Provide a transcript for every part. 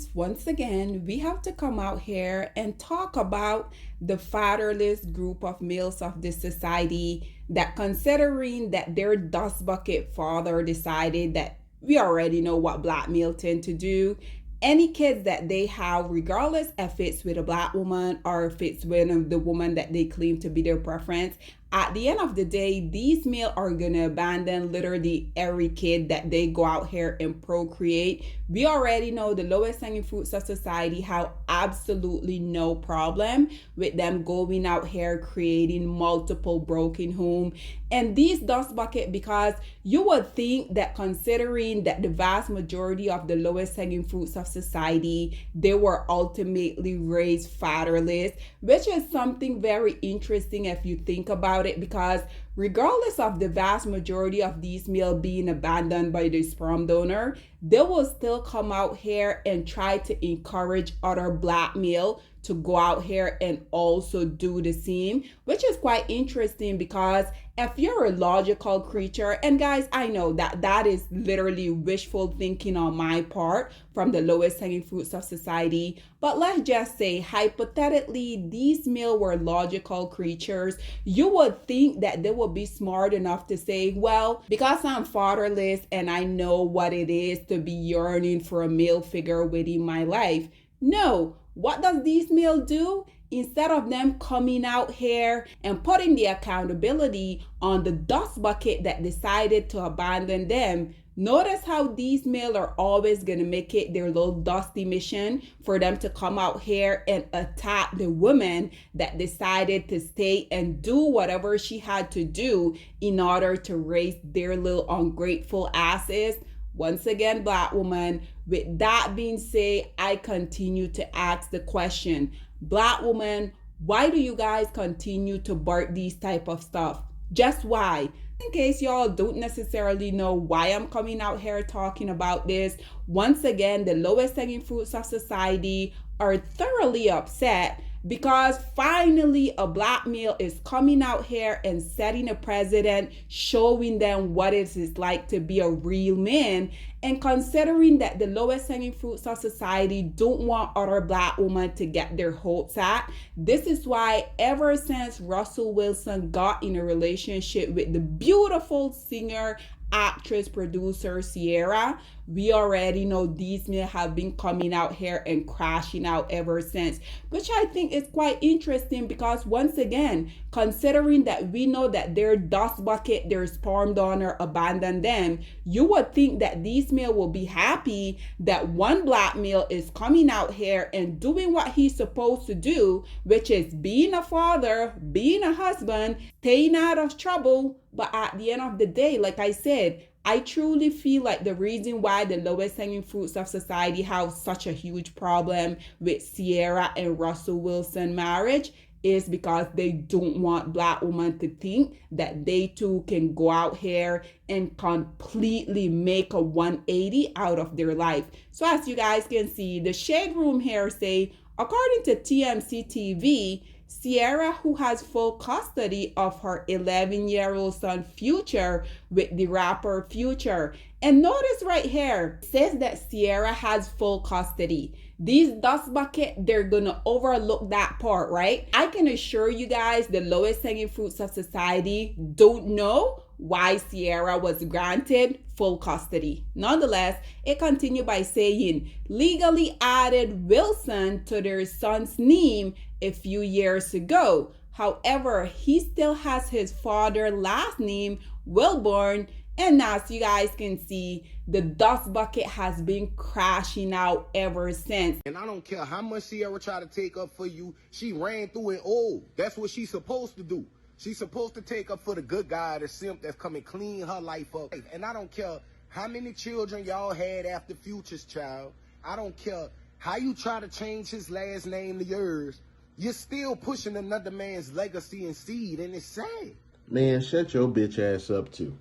guys, once again, we have to come out here and talk about the fatherless group of males of this society that, considering that their dust bucket father decided that we already know what black male tend to do. Any kids that they have, regardless if it's with a black woman or if it's with the woman that they claim to be their preference, at the end of the day, these male are gonna abandon literally every kid that they go out here and procreate. We already know the lowest hanging fruits of society have absolutely no problem with them going out here creating multiple broken home. And these dust bucket, because you would think that, considering that the vast majority of the lowest hanging fruits of society, they were ultimately raised fatherless, which is something very interesting if you think about it, because regardless of the vast majority of these male being abandoned by the sperm donor, they will still come out here and try to encourage other black male to go out here and also do the same, which is quite interesting, because if you're a logical creature, and guys, I know that that is literally wishful thinking on my part from the lowest hanging fruits of society, but let's just say hypothetically these male were logical creatures, you would think that they would be smart enough to say, well, because I'm fatherless and I know what it is to be yearning for a male figure within my life. No, what does these male do? Instead of them coming out here and putting the accountability on the dust bucket that decided to abandon them, notice how these male are always going to make it their little dusty mission for them to come out here and attack the woman that decided to stay and do whatever she had to do in order to raise their little ungrateful asses. Once again, black woman, with that being said, I continue to ask the question, black woman, why do you guys continue to bark these type of stuff? Just why? In case y'all don't necessarily know why I'm coming out here talking about this, once again, the lowest hanging fruits of society are thoroughly upset because finally a black male is coming out here and setting a precedent, showing them what it is like to be a real man. And considering that the lowest hanging fruits of society don't want other black women to get their hopes at, this is why ever since Russell Wilson got in a relationship with the beautiful singer, actress, producer Ciara, we already know these men have been coming out here and crashing out ever since, which I think is quite interesting, because once again, considering that we know that their dust bucket, their sperm donor abandoned them, you would think that these male will be happy that one black male is coming out here and doing what he's supposed to do, which is being a father, being a husband, staying out of trouble. But at the end of the day, like I said, I truly feel like the reason why the lowest hanging fruits of society have such a huge problem with Ciara and Russell Wilson marriage is because they don't want black women to think that they too can go out here and completely make a 180 out of their life. So as you guys can see, the Shade Room here say, according to TMC TV, Ciara, who has full custody of her 11-year-old son Future with the rapper Future. And notice right here, it says that Ciara has full custody. These dust bucket, they're gonna overlook that part, right? I can assure you guys the lowest hanging fruits of society don't know why Ciara was granted full custody. Nonetheless, it continued by saying, legally added Wilson to their son's name a few years ago. However, he still has his father's last name, Wilburn, and as you guys can see, the dust bucket has been crashing out ever since. And I don't care how much Ciara tried to take up for you, she ran through it all. That's what she's supposed to do. She's supposed to take up for the good guy, the simp that's coming clean her life up. And I don't care how many children y'all had after Future's child. I don't care how you try to change his last name to yours. You're still pushing another man's legacy and seed, and it's sad. Man, shut your bitch ass up too.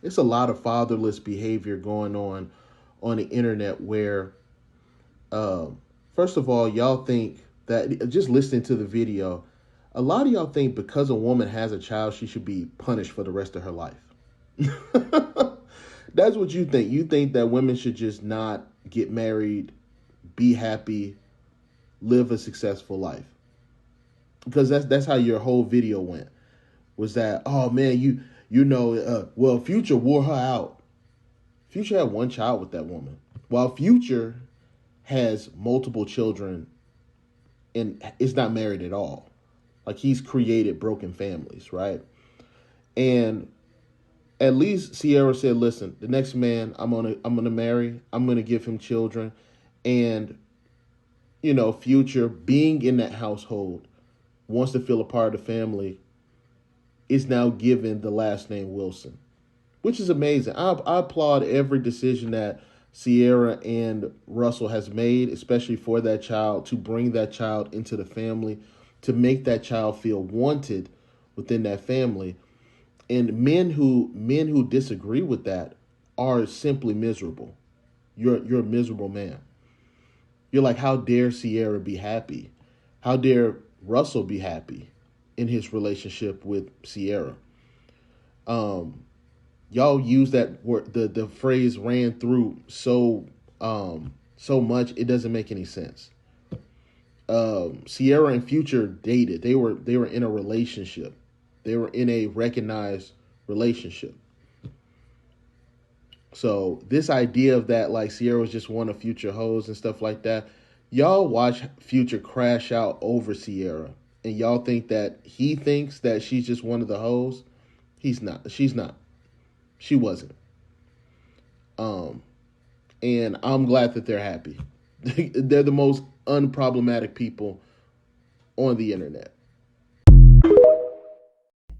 It's a lot of fatherless behavior going on the internet where, first of all, y'all think that, just listening to the video, a lot of y'all think because a woman has a child, she should be punished for the rest of her life. That's what you think. You think that women should just not get married be happy, live a successful life. Because that's how your whole video went. Was that, oh man, well, Future wore her out. Future had one child with that woman, while Future has multiple children and is not married at all. Like, he's created broken families, right? And at least Ciara said, "Listen, the next man I'm gonna marry, I'm gonna give him children," and Future being in that household wants to feel a part of the family, is now given the last name Wilson, which is amazing. I applaud every decision that Ciara and Russel has made, especially for that child, to bring that child into the family, to make that child feel wanted within that family. And men who disagree with that are simply miserable. You're a miserable man. You're like, how dare Ciara be happy? How dare Russel be happy in his relationship with Ciara? Y'all use that word, the phrase ran through so much it doesn't make any sense. Ciara and Future dated. They were in a relationship. They were in a recognized relationship. So this idea of that, like, Ciara was just one of Future hoes and stuff like that, y'all watch Future crash out over Ciara, and y'all think that he thinks that she's just one of the hoes. He's not. She's not. She wasn't. And I'm glad that they're happy. They're the most unproblematic people on the internet.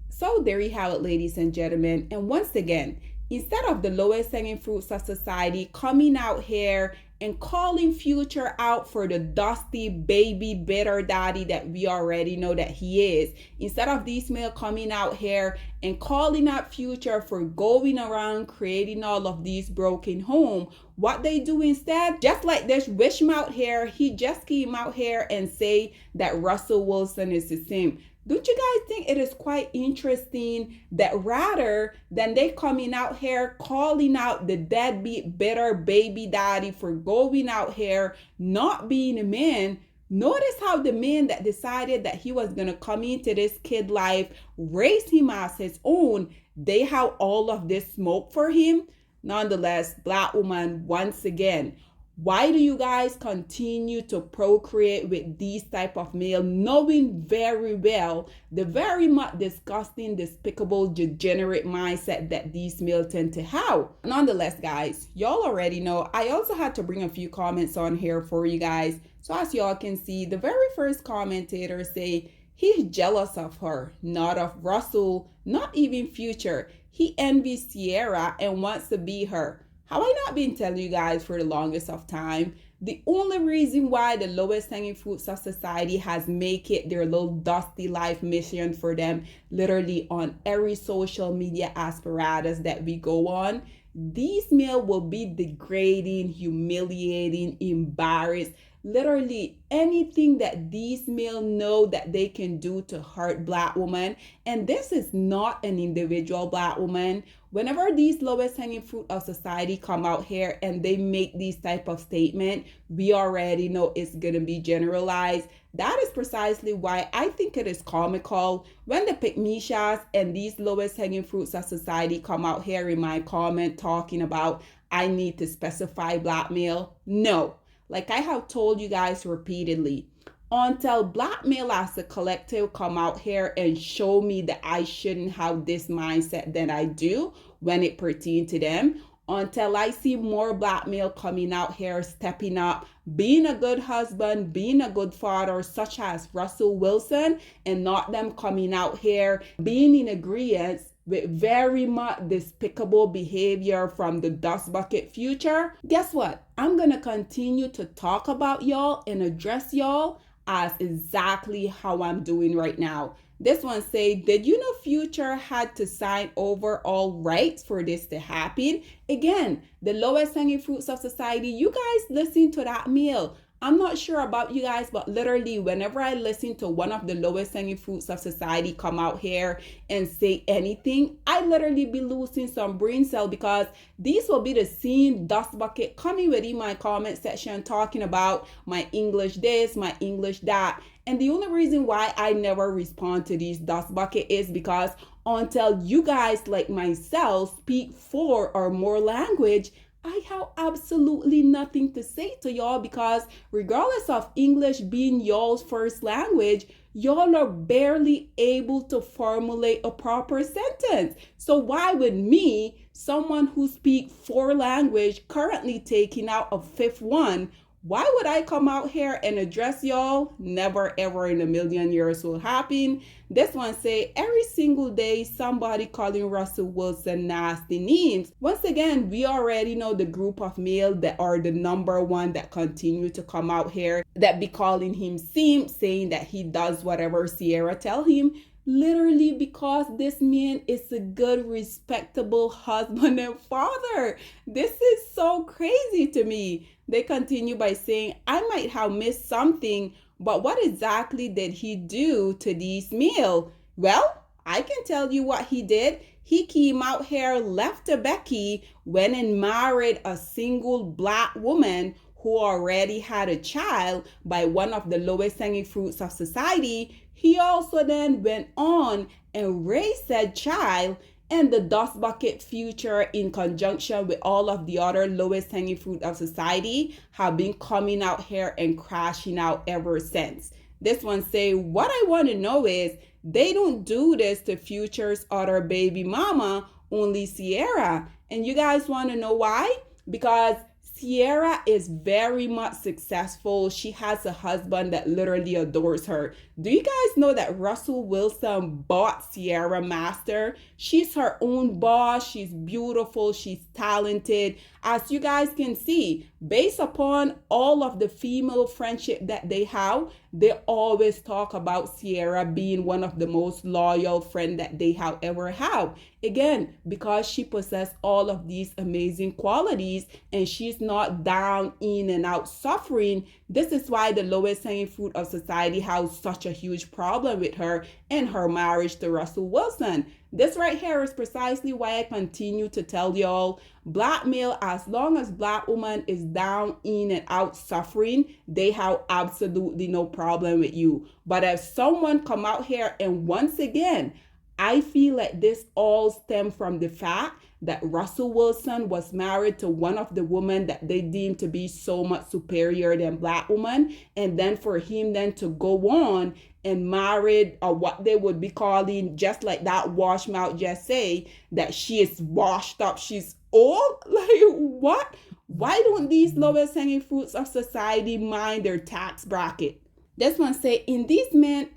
So there you have it, ladies and gentlemen. And once again, instead of the lowest hanging fruits of society coming out here and calling Future out for the dusty baby bitter daddy that we already know that he is, instead of these male coming out here and calling out Future for going around creating all of these broken home, what they do instead, just like this Wisham out here, he just came out here and say that Russell Wilson is the simp. Don't you guys think it is quite interesting that rather than they coming out here calling out the deadbeat bitter baby daddy for going out here not being a man, notice how the man that decided that he was going to come into this kid life, raise him as his own, they have all of this smoke for him? Nonetheless, Black woman, once again, why do you guys continue to procreate with these type of male, knowing very well the very much disgusting, despicable, degenerate mindset that these male tend to have? Nonetheless, guys, y'all already know I also had to bring a few comments on here for you guys. So as y'all can see, the very first commentator say he's jealous of her, not of Russell, not even Future. He envies Ciara and wants to be her. Have I not been telling you guys for the longest of time? The only reason why the lowest hanging fruits of society has make it their little dusty life mission for them, literally on every social media apparatus that we go on, these male will be degrading, humiliating, embarrassed, literally anything that these male know that they can do to hurt Black women. And this is not an individual Black woman. Whenever these lowest hanging fruit of society come out here and they make these type of statement, we already know it's gonna be generalized. That is precisely why I think it is comical when the pygmishas and these lowest hanging fruits of society come out here in my comment talking about I need to specify Black male. No, like I have told you guys repeatedly, until Black male as a collective come out here and show me that I shouldn't have this mindset than I do when it pertains to them, until I see more Black male coming out here, stepping up, being a good husband, being a good father, such as Russell Wilson, and not them coming out here being in agreement with very much despicable behavior from the dust bucket Future. Guess what? I'm gonna continue to talk about y'all and address y'all as exactly how I'm doing right now. This one say, did you know Future had to sign over all rights for this to happen? Again, the lowest hanging fruits of society, you guys listen to that male. I'm not sure about you guys, but literally whenever I listen to one of the lowest hanging fruits of society come out here and say anything, I literally be losing some brain cell, because these will be the same dust bucket coming within my comment section talking about my English this, my English that. And the only reason why I never respond to these dust bucket is because until you guys like myself speak four or more language, I have absolutely nothing to say to y'all, because regardless of English being y'all's first language, y'all are barely able to formulate a proper sentence. So why would me, someone who speaks four language, currently taking out a fifth one, why would I come out here and address y'all? Never ever in a million years will happen. This one say every single day somebody calling Russell Wilson nasty names. Once again, we already know the group of male that are the number one that continue to come out here that be calling him Simp, saying that he does whatever Ciara tell him. Literally because this man is a good, respectable husband and father. This is so crazy to me. They continue by saying, I might have missed something, but what exactly did he do to these male? Well, I can tell you what he did. He came out here, left a Becky, went and married a single black woman who already had a child by one of the lowest hanging fruits of society. He also then went on and raised said child, and the dust bucket Future, in conjunction with all of the other lowest hanging fruit of society, have been coming out here and crashing out ever since. This one say, what I want to know is, they don't do this to Future's other baby mama, only Ciara. And you guys want to know why? Because Ciara is very much successful. She has a husband that literally adores her. Do you guys know that Russell Wilson bought Ciara Master? She's her own boss. She's beautiful. She's talented. As you guys can see, based upon all of the female friendship that they have, they always talk about Ciara being one of the most loyal friends that they have ever had. Again, because she possesses all of these amazing qualities and she's not down, in and out suffering. This is why the lowest hanging fruit of society has such a huge problem with her and her marriage to Russell Wilson. This right here is precisely why I continue to tell y'all, black male, as long as black woman is down, in and out suffering, they have absolutely no problem with you. But if someone come out here, and once again, I feel like this all stems from the fact that Russell Wilson was married to one of the women that they deem to be so much superior than black woman, and then for him then to go on and married, or what they would be calling, just like that wash mouth just say, that she is washed up, she's old. Like what? Why don't these lowest hanging fruits of society mind their tax bracket? This one say, in these men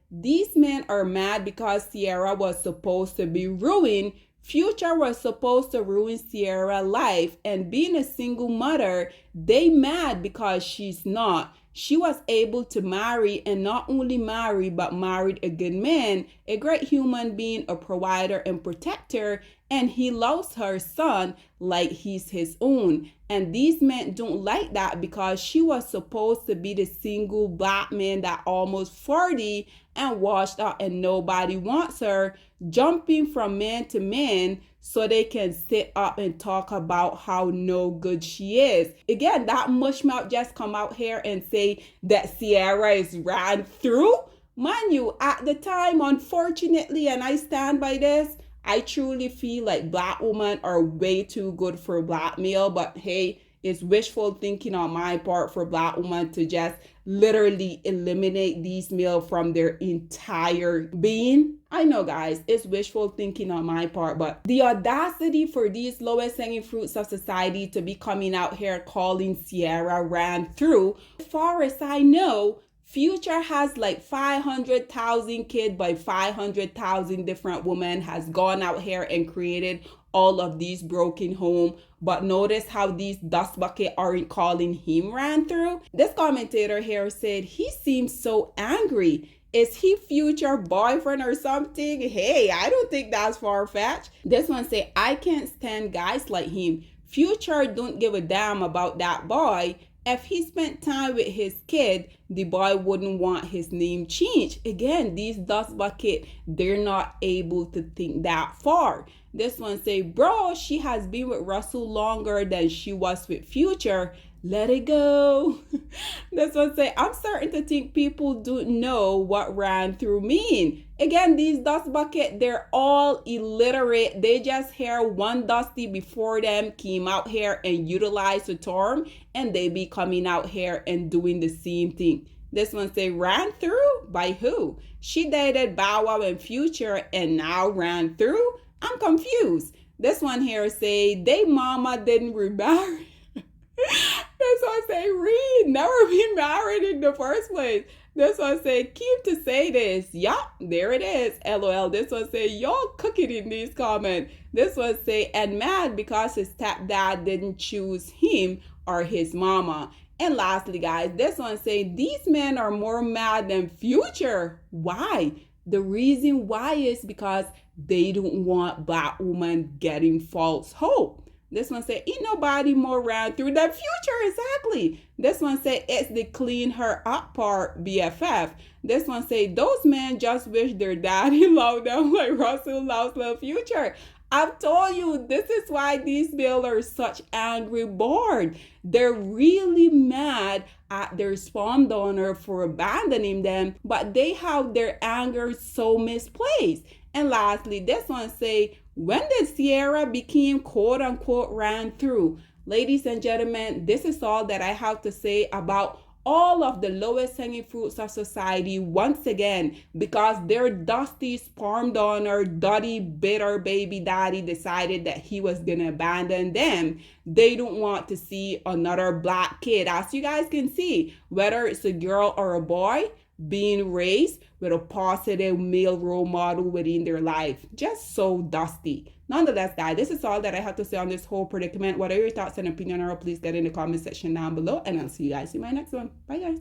these men are mad because Ciara was supposed to be ruined. Future was supposed to ruin Ciara's life, and being a single mother, they mad because she's not. She was able to marry, and not only marry, but married a good man, a great human being, a provider and protector, and he loves her son like he's his own. And these men don't like that because she was supposed to be the single black man that almost 40 and washed out and nobody wants her, jumping from man to man so they can sit up and talk about how no good she is. Again, that mushmouth just come out here and say that Ciara is ran through. Mind you, at the time, unfortunately, and I stand by this, I truly feel like black women are way too good for black male, but hey, it's wishful thinking on my part for black women to just literally eliminate these male from their entire being. I know, guys, it's wishful thinking on my part, but the audacity for these lowest hanging fruits of society to be coming out here calling Ciara ran through. As far as I know, Future has like 500,000 kids by 500,000 different women, has gone out here and created all of these broken home. But notice how these dust bucket aren't calling him ran through. This commentator here said he seems so angry. Is he Future boyfriend or something? Hey, I don't think that's far-fetched. This one say, I can't stand guys like him. Future don't give a damn about that boy. if he spent time with his kid, the boy wouldn't want his name changed. Again, these dust bucket, they're not able to think that far. This one say, bro, she has been with Russell longer than she was with Future. Let it go. This one say, I'm starting to think people don't know what ran through mean. Again, these dust bucket, they're all illiterate. They just hear one dusty before them came out here and utilized the term, and they be coming out here and doing the same thing. This one say, ran through? By who? She dated Bow Wow and Future and now ran through? I'm confused. This one here say, they mama didn't remarry. This one say, Reed never been married in the first place. This one say, keep to say this. Yup, there it is. LOL. This one say, y'all cooking in these comments. This one say, and mad because his stepdad didn't choose him or his mama. And lastly, guys, this one say, these men are more mad than Future. Why? The reason why is because they don't want Black woman getting false hope. This one say, ain't nobody more round through the Future. Exactly. This one say, it's the clean her up part, BFF. This one say, those men just wish their daddy loved them like Russell loves the Future. I've told you, this is why these males are such angry bored. They're really mad at their sperm donor for abandoning them, but they have their anger so misplaced. And lastly, this one say, when did Ciara become quote unquote ran through? Ladies and gentlemen, this is all that I have to say about all of the lowest hanging fruits of society once again, because their dusty sperm donor, dirty, bitter baby daddy decided that he was gonna abandon them. They don't want to see another Black kid, as you guys can see, whether it's a girl or a boy, being raised with a positive male role model within their life. Just so dusty. Nonetheless, guys, this is all that I have to say on this whole predicament. What are your thoughts and opinion, or please get in the comment section down below, and I'll see you guys in my next one. Bye, guys.